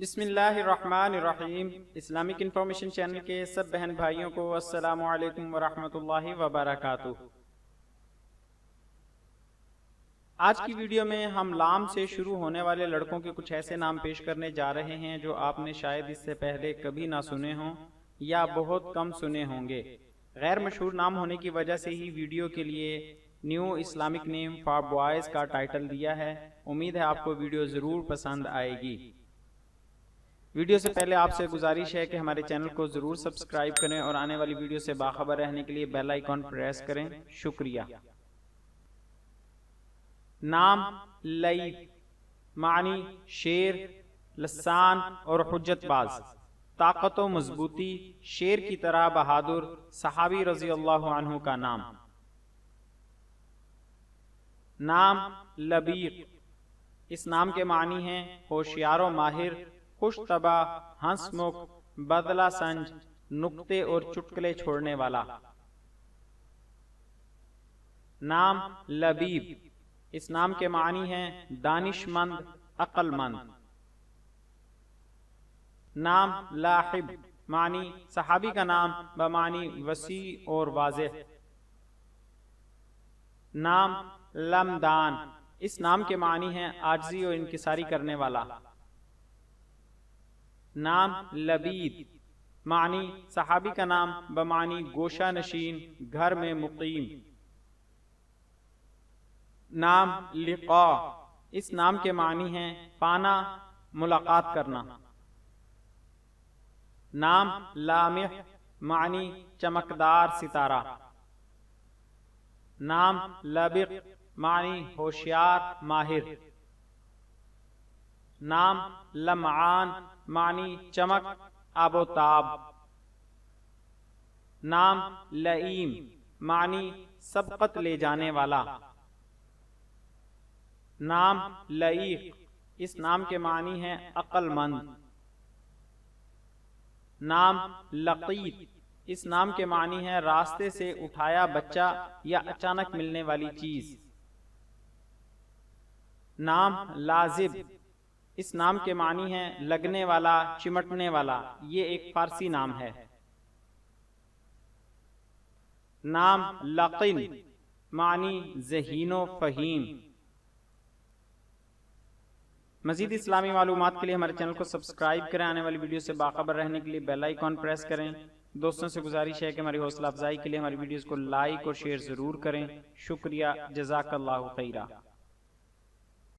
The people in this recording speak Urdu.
بسم اللہ الرحمن الرحیم۔ اسلامک انفارمیشن چینل کے سب بہن بھائیوں کو السلام علیکم ورحمۃ اللہ وبرکاتہ۔ آج کی ویڈیو میں ہم لام سے شروع ہونے والے لڑکوں کے کچھ ایسے نام پیش کرنے جا رہے ہیں جو آپ نے شاید اس سے پہلے کبھی نہ سنے ہوں یا بہت کم سنے ہوں گے۔ غیر مشہور نام ہونے کی وجہ سے ہی ویڈیو کے لیے new Islamic name for boys کا ٹائٹل دیا ہے۔ امید ہے آپ کو ویڈیو ضرور پسند آئے گی۔ ویڈیو سے پہلے آپ سے گزارش ہے کہ ہمارے چینل کو ضرور سبسکرائب کریں اور آنے والی ویڈیو سے باخبر رہنے کے لیے بیل آئیکن پریس کریں۔ شکریہ۔ نام لیث، معنی شیر، لسان اور حجت باز، طاقت و مضبوطی، شیر کی طرح بہادر، صحابی رضی اللہ عنہ کا نام۔ نام لبیق، اس نام کے معنی ہیں ہوشیار و ماہر، خوش طبع، ہنس مکھ، بدلہ سنج، نکتے اور چٹکلے چھوڑنے والا۔ نام لبیب، اس نام کے معنی ہیں دانش مند، عقل مند۔ نام لاحب، معنی صحابی کا نام بمعنی وسیع اور واضح۔ نام لمدان، اس نام کے معنی ہیں عاجزی اور انکساری کرنے والا۔ نام لبید، معنی صحابی کا نام بمعنی گوشہ نشین، گھر میں مقیم۔ نام لقاء، اس نام کے معنی ہیں پانا، ملاقات کرنا۔ نام لامح، معنی چمکدار ستارہ۔ نام لبق، معنی ہوشیار، ماہر۔ نام لمعان، معنی چمک، آب و تاب۔ نام لئیم، معنی سبقت لے جانے والا۔ نام لئیق، اس نام کے معنی ہیں عقل مند۔ نام لقیط، اس نام کے معنی ہیں راستے سے اٹھایا بچہ یا اچانک ملنے والی چیز۔ نام لازب، اس نام کے معنی ہیں لگنے والا، چمٹنے والا، یہ ایک فارسی نام ہے۔ نام لقن، معنی ذہین و فہیم۔ مزید اسلامی معلومات کے لیے ہمارے چینل کو سبسکرائب کریں، آنے والی ویڈیو سے باخبر رہنے کے لیے بیل آئیکن پریس کریں۔ دوستوں سے گزارش ہے کہ ہماری حوصلہ افزائی کے لیے ہماری ویڈیوز کو لائک اور شیئر ضرور کریں۔ شکریہ، جزاک اللہ خیرہ۔